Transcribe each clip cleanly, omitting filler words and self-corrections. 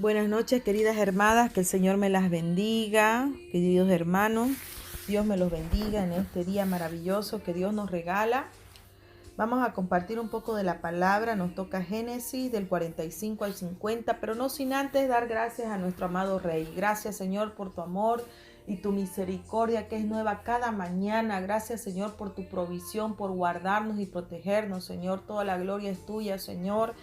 Buenas noches, queridas hermanas, que el Señor me las bendiga, queridos hermanos, Dios me los bendiga en este día maravilloso que Dios nos regala. Vamos a compartir un poco de la palabra, nos toca Génesis del 45 al 50, pero no sin antes dar gracias a nuestro amado Rey. Gracias, Señor, por tu amor y tu misericordia que es nueva cada mañana. Gracias, Señor, por tu provisión, por guardarnos y protegernos, Señor. Toda la gloria es tuya, Señor.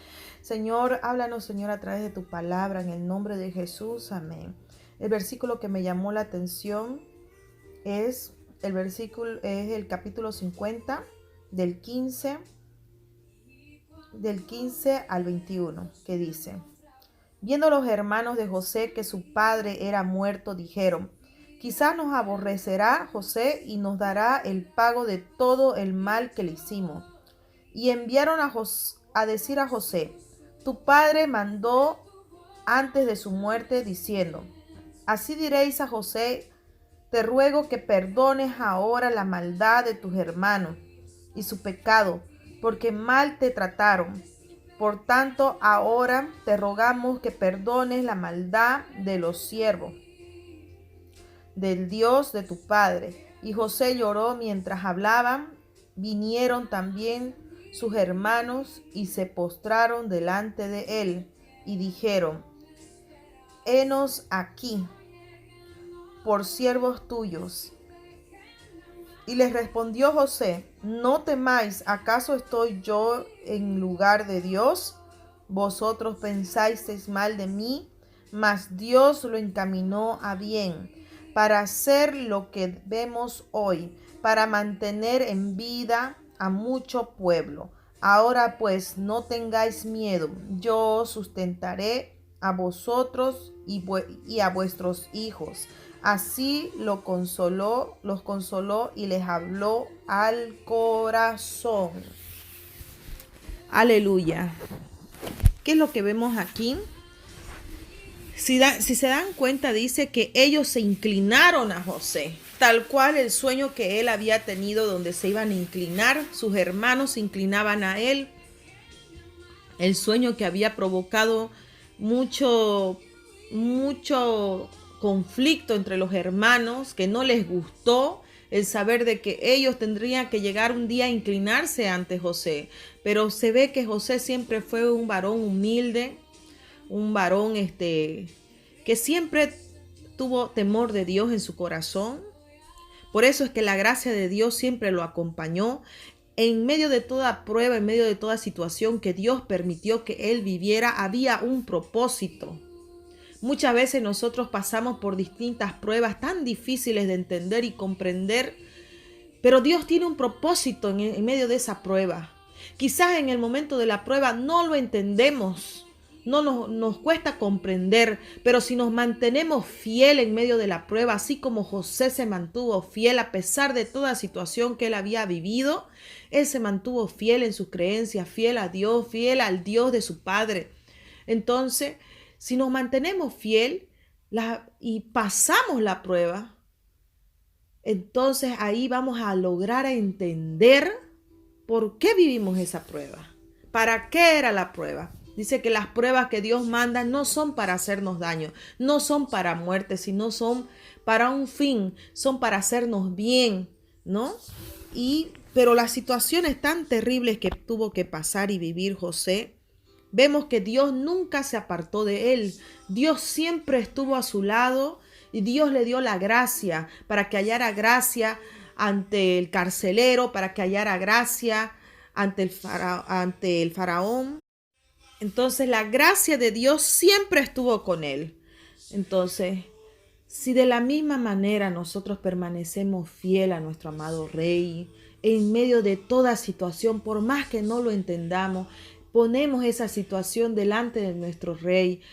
Señor, háblanos, Señor, a través de tu palabra, en el nombre de Jesús. Amén. El versículo que me llamó la atención es el capítulo 50 del 15 al 21, que dice: Viendo los hermanos de José que su padre era muerto, dijeron: Quizás nos aborrecerá José y nos dará el pago de todo el mal que le hicimos. Y enviaron a decir a José: Tu padre mandó antes de su muerte, diciendo: Así diréis a José: Te ruego que perdones ahora la maldad de tus hermanos y su pecado, porque mal te trataron. Por tanto, ahora te rogamos que perdones la maldad de los siervos del Dios de tu padre. Y José lloró mientras hablaban. Vinieron también sus hermanos y se postraron delante de él y dijeron: Henos aquí por siervos tuyos. Y les respondió José: No temáis, ¿acaso estoy yo en lugar de Dios? Vosotros pensáis mal de mí, mas Dios lo encaminó a bien, para hacer lo que vemos hoy, para mantener en vida a mucho pueblo. Ahora pues no tengáis miedo, yo os sustentaré a vosotros y a vuestros hijos. Así los consoló y les habló al corazón. Aleluya. ¿Qué es lo que vemos aquí? Si se dan cuenta, dice que ellos se inclinaron a José, tal cual el sueño que él había tenido, donde se iban a inclinar, sus hermanos se inclinaban a él. El sueño que había provocado mucho conflicto entre los hermanos, que no les gustó el saber de que ellos tendrían que llegar un día a inclinarse ante José. Pero se ve que José siempre fue un varón humilde, un varón que siempre tuvo temor de Dios en su corazón. Por eso es que la gracia de Dios siempre lo acompañó en medio de toda prueba, en medio de toda situación que Dios permitió que él viviera. Había un propósito. Muchas veces nosotros pasamos por distintas pruebas tan difíciles de entender y comprender, pero Dios tiene un propósito en medio de esa prueba. Quizás en el momento de la prueba no lo entendemos, nos cuesta comprender, pero si nos mantenemos fiel en medio de la prueba, así como José se mantuvo fiel a pesar de toda situación que él había vivido, él se mantuvo fiel en sus creencias, fiel a Dios, fiel al Dios de su padre. Entonces, si nos mantenemos fiel y pasamos la prueba, entonces ahí vamos a lograr entender por qué vivimos esa prueba, para qué era la prueba. Dice que las pruebas que Dios manda no son para hacernos daño, no son para muerte, sino son para un fin, son para hacernos bien, ¿no? Pero las situaciones tan terribles que tuvo que pasar y vivir José, vemos que Dios nunca se apartó de él. Dios siempre estuvo a su lado y Dios le dio la gracia para que hallara gracia ante el carcelero, para que hallara gracia ante el faraón. Entonces la gracia de Dios siempre estuvo con él. Entonces, si de la misma manera nosotros permanecemos fiel a nuestro amado Rey, en medio de toda situación, por más que no lo entendamos, ponemos esa situación delante de nuestro Rey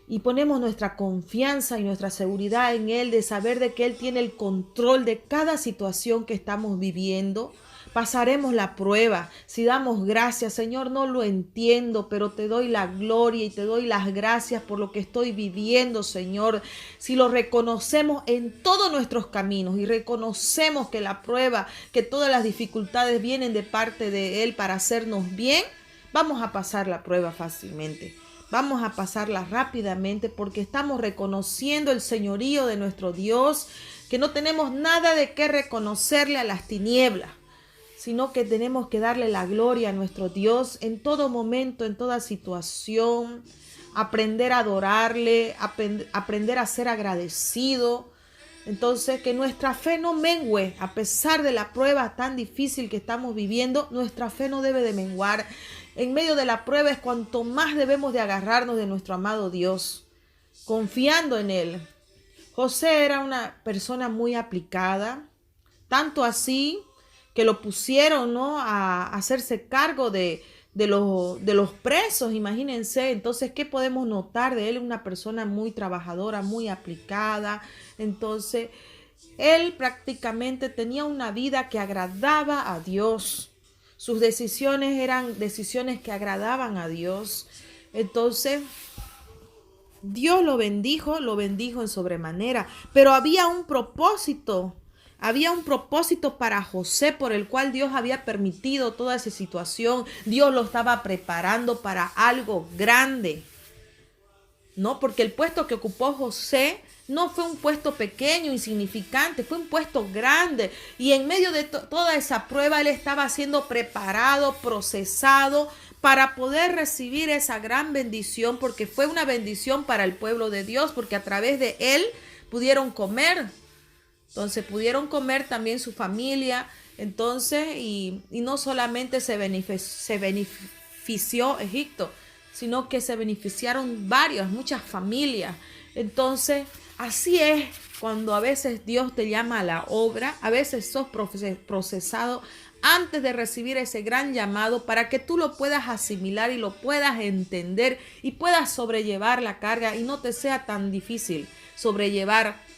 y ponemos nuestra confianza y nuestra seguridad en Él, de saber de que Él tiene el control de cada situación que estamos viviendo. Pasaremos la prueba si damos gracias. Señor, no lo entiendo, pero te doy la gloria y te doy las gracias por lo que estoy viviendo, Señor. Si lo reconocemos en todos nuestros caminos y reconocemos que la prueba, que todas las dificultades vienen de parte de Él para hacernos bien, vamos a pasar la prueba fácilmente. Vamos a pasarla rápidamente porque estamos reconociendo el señorío de nuestro Dios, que no tenemos nada de qué reconocerle a las tinieblas, sino que tenemos que darle la gloria a nuestro Dios en todo momento, en toda situación, aprender a adorarle, aprender a ser agradecido. Entonces, que nuestra fe no mengüe, a pesar de la prueba tan difícil que estamos viviendo, nuestra fe no debe de menguar. En medio de la prueba es cuanto más debemos de agarrarnos de nuestro amado Dios, confiando en Él. José era una persona muy aplicada, tanto así que lo pusieron, ¿no?, a hacerse cargo de los presos, imagínense. Entonces, ¿qué podemos notar de él? Una persona muy trabajadora, muy aplicada. Entonces, él prácticamente tenía una vida que agradaba a Dios. Sus decisiones eran decisiones que agradaban a Dios. Entonces, Dios lo bendijo en sobremanera, pero había un propósito. Había un propósito para José por el cual Dios había permitido toda esa situación. Dios lo estaba preparando para algo grande, ¿no? Porque el puesto que ocupó José no fue un puesto pequeño, insignificante, fue un puesto grande. Y en medio de toda esa prueba, él estaba siendo preparado, procesado para poder recibir esa gran bendición, porque fue una bendición para el pueblo de Dios, porque a través de él pudieron comer. Entonces pudieron comer también su familia. Entonces, y no solamente se benefició Egipto, sino que se beneficiaron muchas familias. Entonces, así es cuando a veces Dios te llama a la obra, a veces sos procesado antes de recibir ese gran llamado para que tú lo puedas asimilar y lo puedas entender y puedas sobrellevar la carga y no te sea tan difícil sobrellevar.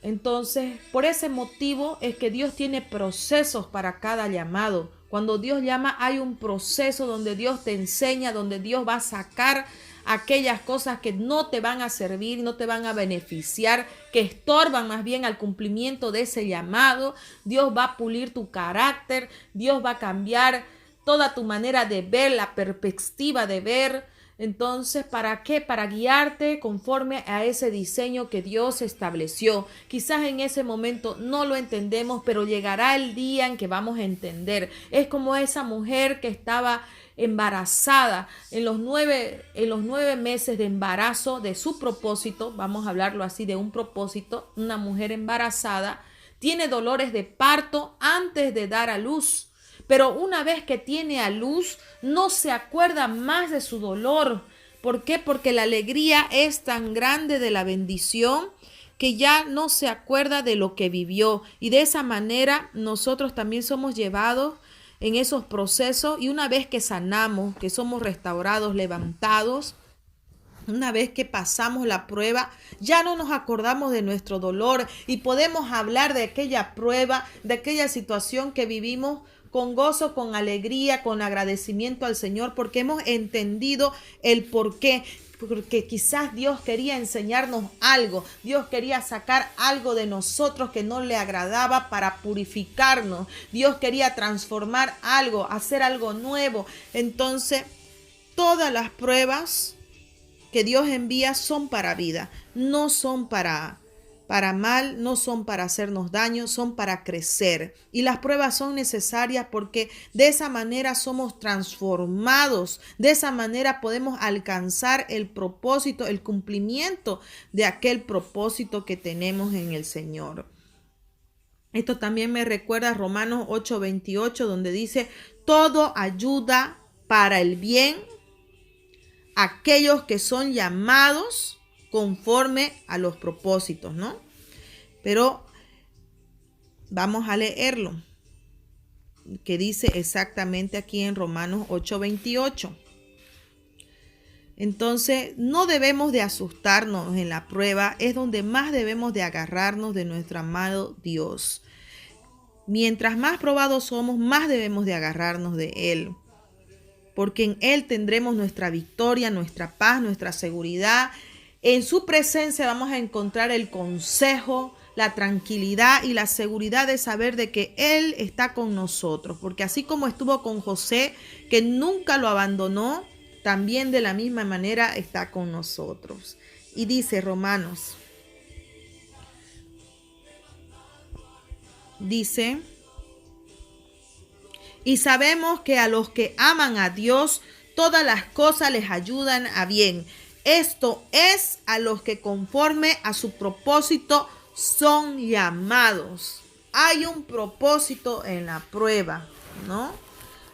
Entonces, por ese motivo es que Dios tiene procesos para cada llamado. Cuando Dios llama, hay un proceso donde Dios te enseña, donde Dios va a sacar aquellas cosas que no te van a servir, no te van a beneficiar, que estorban más bien al cumplimiento de ese llamado. Dios va a pulir tu carácter, Dios va a cambiar toda tu manera de ver, la perspectiva de ver. Entonces, ¿para qué? Para guiarte conforme a ese diseño que Dios estableció. Quizás en ese momento no lo entendemos, pero llegará el día en que vamos a entender. Es como esa mujer que estaba embarazada en los 9 meses de embarazo de su propósito. Vamos a hablarlo así, de un propósito. Una mujer embarazada tiene dolores de parto antes de dar a luz. Pero una vez que tiene a luz, no se acuerda más de su dolor. ¿Por qué? Porque la alegría es tan grande de la bendición que ya no se acuerda de lo que vivió. Y de esa manera nosotros también somos llevados en esos procesos. Y una vez que sanamos, que somos restaurados, levantados, una vez que pasamos la prueba, ya no nos acordamos de nuestro dolor y podemos hablar de aquella prueba, de aquella situación que vivimos con gozo, con alegría, con agradecimiento al Señor, porque hemos entendido el porqué. Porque quizás Dios quería enseñarnos algo, Dios quería sacar algo de nosotros que no le agradaba para purificarnos. Dios quería transformar algo, hacer algo nuevo. Entonces, todas las pruebas que Dios envía son para vida, no son para mal, no son para hacernos daño, son para crecer. Y las pruebas son necesarias porque de esa manera somos transformados, de esa manera podemos alcanzar el propósito, el cumplimiento de aquel propósito que tenemos en el Señor. Esto también me recuerda a Romanos 8:28, donde dice: todo ayuda para el bien a aquellos que son llamados conforme a los propósitos, ¿no? Pero vamos a leerlo, que dice exactamente aquí en Romanos 8:28. Entonces, no debemos de asustarnos en la prueba, es donde más debemos de agarrarnos de nuestro amado Dios. Mientras más probados somos, más debemos de agarrarnos de Él, porque en Él tendremos nuestra victoria, nuestra paz, nuestra seguridad. En su presencia vamos a encontrar el consejo, la tranquilidad y la seguridad de saber de que Él está con nosotros. Porque así como estuvo con José, que nunca lo abandonó, también de la misma manera está con nosotros. Y dice Romanos, dice, y sabemos que a los que aman a Dios, todas las cosas les ayudan a bien. Esto es a los que conforme a su propósito son llamados. Hay un propósito en la prueba, ¿no?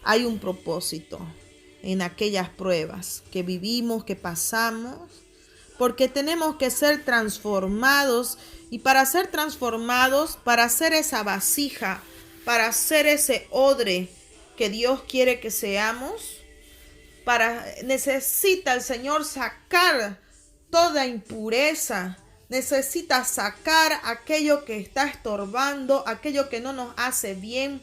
Hay un propósito en aquellas pruebas que vivimos, que pasamos, porque tenemos que ser transformados, y para ser transformados, para hacer esa vasija, para hacer ese odre que Dios quiere que seamos, necesita el Señor sacar toda impureza, necesita sacar aquello que está estorbando, aquello que no nos hace bien,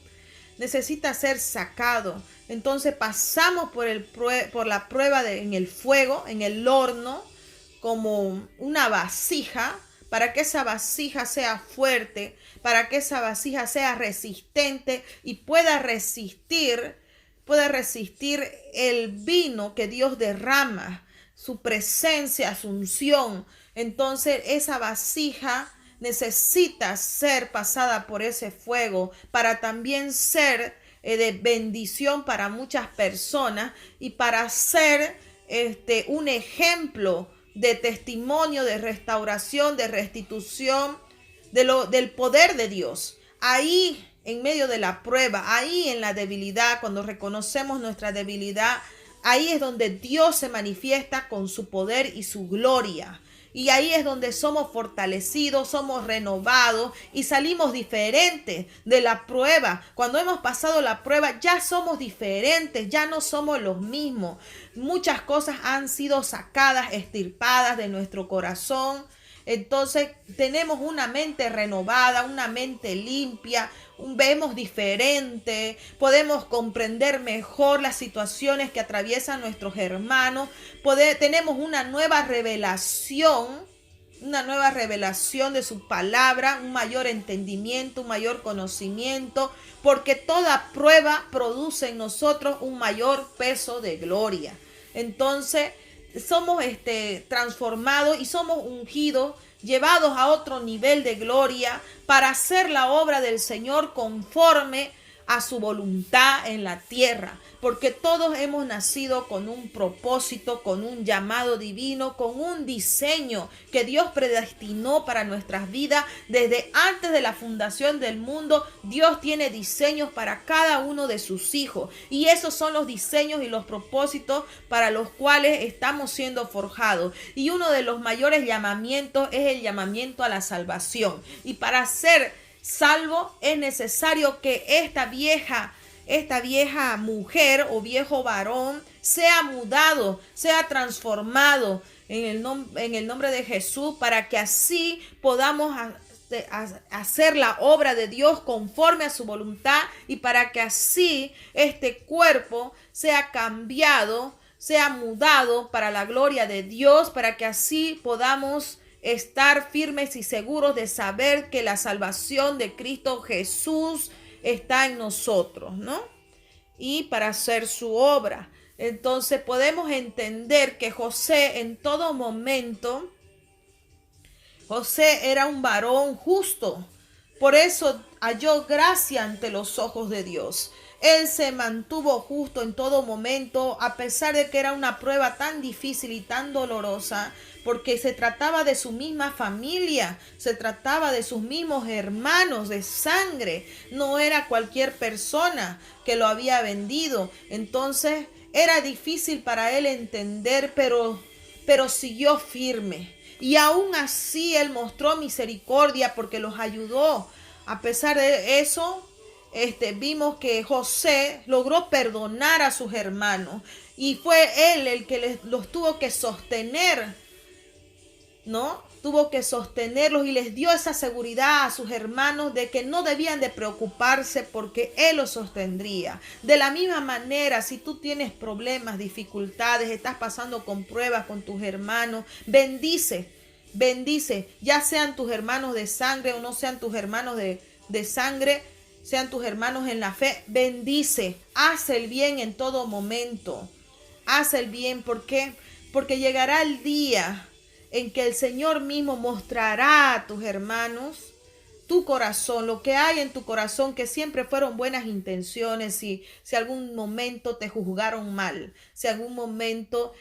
necesita ser sacado. Entonces pasamos por la prueba en el fuego, en el horno, como una vasija, para que esa vasija sea fuerte, para que esa vasija sea resistente y pueda resistir el vino que Dios derrama, su presencia, su unción. Entonces esa vasija necesita ser pasada por ese fuego para también ser de bendición para muchas personas y para ser un ejemplo de testimonio, de restauración, de restitución del poder de Dios. Ahí, en medio de la prueba, ahí en la debilidad, cuando reconocemos nuestra debilidad, ahí es donde Dios se manifiesta con su poder y su gloria. Y ahí es donde somos fortalecidos, somos renovados y salimos diferentes de la prueba. Cuando hemos pasado la prueba ya somos diferentes, ya no somos los mismos. Muchas cosas han sido sacadas, extirpadas de nuestro corazón. Entonces tenemos una mente renovada, una mente limpia, vemos diferente, podemos comprender mejor las situaciones que atraviesan nuestros hermanos, tenemos una nueva revelación de su palabra, un mayor entendimiento, un mayor conocimiento, porque toda prueba produce en nosotros un mayor peso de gloria. Entonces somos transformados y somos ungidos, llevados a otro nivel de gloria para hacer la obra del Señor conforme a su voluntad en la tierra, porque todos hemos nacido con un propósito, con un llamado divino, con un diseño que Dios predestinó para nuestras vidas. Desde antes de la fundación del mundo, Dios tiene diseños para cada uno de sus hijos, y esos son los diseños y los propósitos para los cuales estamos siendo forjados. Y uno de los mayores llamamientos es el llamamiento a la salvación, y para ser salvo es necesario que esta vieja mujer o viejo varón sea mudado, sea transformado en el nombre de Jesús, para que así podamos hacer la obra de Dios conforme a su voluntad, y para que así este cuerpo sea cambiado, sea mudado para la gloria de Dios, para que así podamos estar firmes y seguros de saber que la salvación de Cristo Jesús está en nosotros, ¿no? Y para hacer su obra. Entonces podemos entender que José en todo momento, José era un varón justo. Por eso halló gracia ante los ojos de Dios. Él se mantuvo justo en todo momento, a pesar de que era una prueba tan difícil y tan dolorosa, porque se trataba de su misma familia, se trataba de sus mismos hermanos de sangre. No era cualquier persona que lo había vendido. Entonces era difícil para él entender, pero siguió firme. Y aún así él mostró misericordia porque los ayudó. A pesar de eso, vimos que José logró perdonar a sus hermanos, y fue él el que los tuvo que sostener, ¿no? Tuvo que sostenerlos y les dio esa seguridad a sus hermanos de que no debían de preocuparse porque él los sostendría. De la misma manera, si tú tienes problemas, dificultades, estás pasando con pruebas con tus hermanos, bendice, ya sean tus hermanos de sangre o no sean tus hermanos de sangre, sean tus hermanos en la fe, bendice, haz el bien en todo momento. haz el bien. ¿Por qué? Porque llegará el día en que el Señor mismo mostrará a tus hermanos tu corazón, lo que hay en tu corazón, que siempre fueron buenas intenciones. Si algún momento te juzgaron mal, si algún momento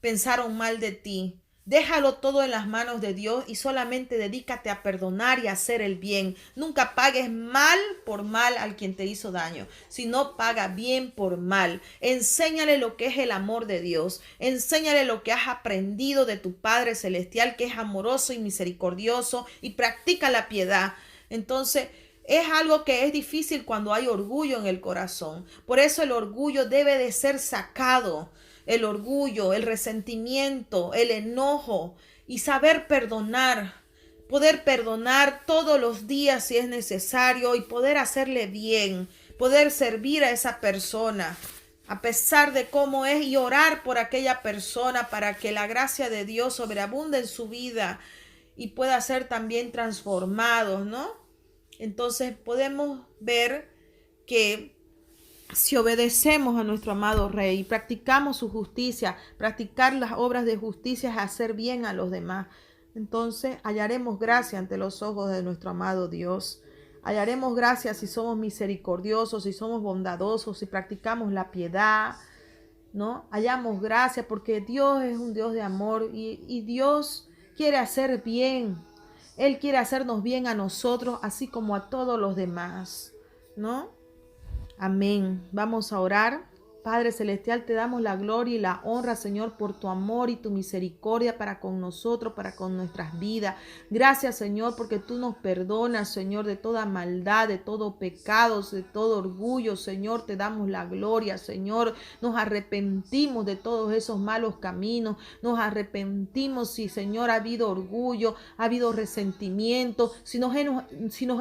pensaron mal de ti, déjalo todo en las manos de Dios y solamente dedícate a perdonar y a hacer el bien. Nunca pagues mal por mal al quien te hizo daño, sino paga bien por mal. Enséñale lo que es el amor de Dios. Enséñale lo que has aprendido de tu Padre Celestial, que es amoroso y misericordioso, y practica la piedad. Entonces, es algo que es difícil cuando hay orgullo en el corazón. Por eso el orgullo debe de ser sacado. El orgullo, el resentimiento, el enojo, y saber perdonar, poder perdonar todos los días si es necesario, y poder hacerle bien, poder servir a esa persona a pesar de cómo es, y orar por aquella persona para que la gracia de Dios sobreabunde en su vida y pueda ser también transformados, ¿no? Entonces podemos ver que si obedecemos a nuestro amado Rey y practicamos su justicia, practicar las obras de justicia es hacer bien a los demás, entonces hallaremos gracia ante los ojos de nuestro amado Dios. Hallaremos gracia si somos misericordiosos, si somos bondadosos, si practicamos la piedad, ¿no? Hallamos gracia porque Dios es un Dios de amor y Dios quiere hacer bien. Él quiere hacernos bien a nosotros, así como a todos los demás, ¿no? Amén. Vamos a orar. Padre Celestial, te damos la gloria y la honra, Señor, por tu amor y tu misericordia para con nosotros, para con nuestras vidas. Gracias, Señor, porque tú nos perdonas, Señor, de toda maldad, de todo pecado, de todo orgullo. Señor, te damos la gloria, Señor. Nos arrepentimos de todos esos malos caminos. Nos arrepentimos si, Señor, ha habido orgullo, ha habido resentimiento, si nos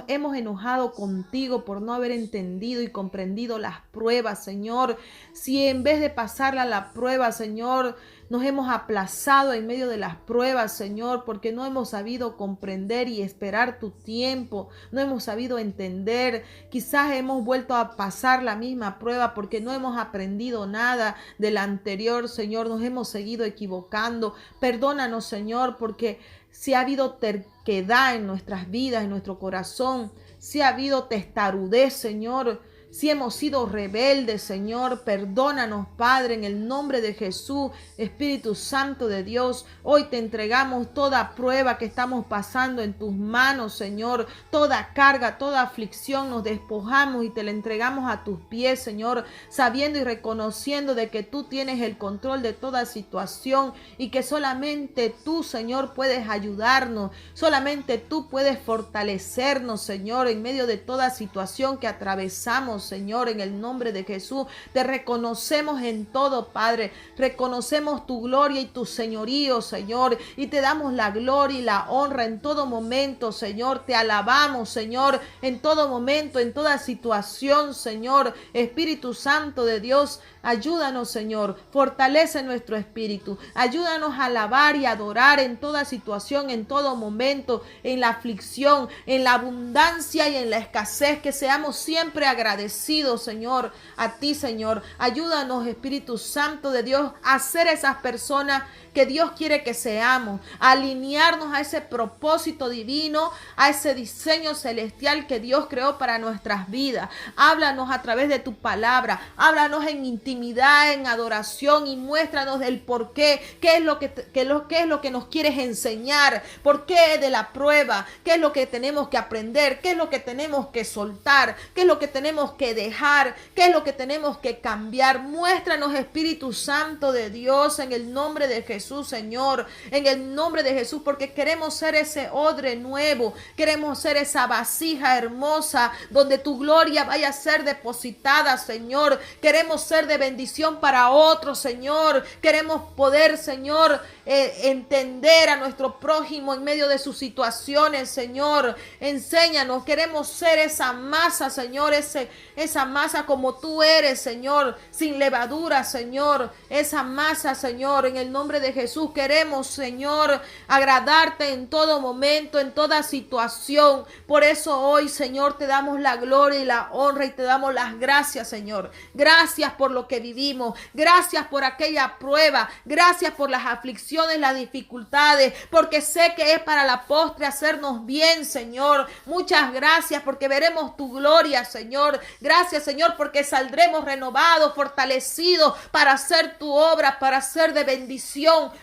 hemos enojado contigo por no haber entendido y comprendido las pruebas, Señor. Si en vez de pasarla la prueba, Señor, nos hemos aplazado en medio de las pruebas, Señor, porque no hemos sabido comprender y esperar tu tiempo, no hemos sabido entender. Quizás hemos vuelto a pasar la misma prueba porque no hemos aprendido nada de la anterior, Señor, nos hemos seguido equivocando. Perdónanos, Señor, porque si ha habido terquedad en nuestras vidas, en nuestro corazón, si ha habido testarudez, Señor, si hemos sido rebeldes, Señor, perdónanos, Padre, en el nombre de Jesús. Espíritu Santo de Dios, hoy te entregamos toda prueba que estamos pasando en tus manos, Señor. Toda carga, toda aflicción nos despojamos y te la entregamos a tus pies, Señor, sabiendo y reconociendo de que tú tienes el control de toda situación y que solamente tú, Señor, puedes ayudarnos. Solamente tú puedes fortalecernos, Señor, en medio de toda situación que atravesamos, Señor, en el nombre de Jesús. Te reconocemos en todo, Padre. Reconocemos tu gloria y tu señorío, Señor, y te damos la gloria y la honra en todo momento, Señor. Te alabamos, Señor, en todo momento, en toda situación, Señor. Espíritu Santo de Dios, ayúdanos, Señor. Fortalece nuestro espíritu. Ayúdanos a alabar y adorar en toda situación, en todo momento, en la aflicción, en la abundancia y en la escasez. Que seamos siempre agradecidos, Señor, a ti, Señor. Ayúdanos, Espíritu Santo de Dios, a ser esas personas que Dios quiere que seamos, a alinearnos a ese propósito divino, a ese diseño celestial que Dios creó para nuestras vidas. Háblanos a través de tu palabra, háblanos en intimidad, en adoración, y muéstranos el por qué, qué es lo que nos quieres enseñar, por qué de la prueba, qué es lo que tenemos que aprender, qué es lo que tenemos que soltar, qué es lo que tenemos que dejar, qué es lo que tenemos que cambiar. Muéstranos, Espíritu Santo de Dios, en el nombre de Jesús, Señor, en el nombre de Jesús, porque queremos ser ese odre nuevo, queremos ser esa vasija hermosa donde tu gloria vaya a ser depositada, Señor. Queremos ser de bendición para otros, Señor. Queremos poder, Señor, entender a nuestro prójimo en medio de sus situaciones, Señor. Enséñanos, queremos ser esa masa, Señor, esa masa como tú eres, Señor, sin levadura, Señor. Esa masa, Señor, en el nombre de de Jesús queremos, Señor, agradarte en todo momento, en toda situación. Por eso hoy, Señor, te damos la gloria y la honra y te damos las gracias, Señor. Gracias por lo que vivimos. Gracias por aquella prueba. Gracias por las aflicciones, las dificultades, porque sé que es para la postre hacernos bien, Señor. Muchas gracias porque veremos tu gloria, Señor. Gracias, Señor, porque saldremos renovados, fortalecidos para hacer tu obra, para ser de bendición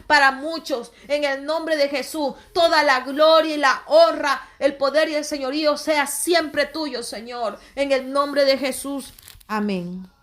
para muchos. En el nombre de Jesús, toda la gloria y la honra, el poder y el señorío sea siempre tuyo, Señor. En el nombre de Jesús. Amén.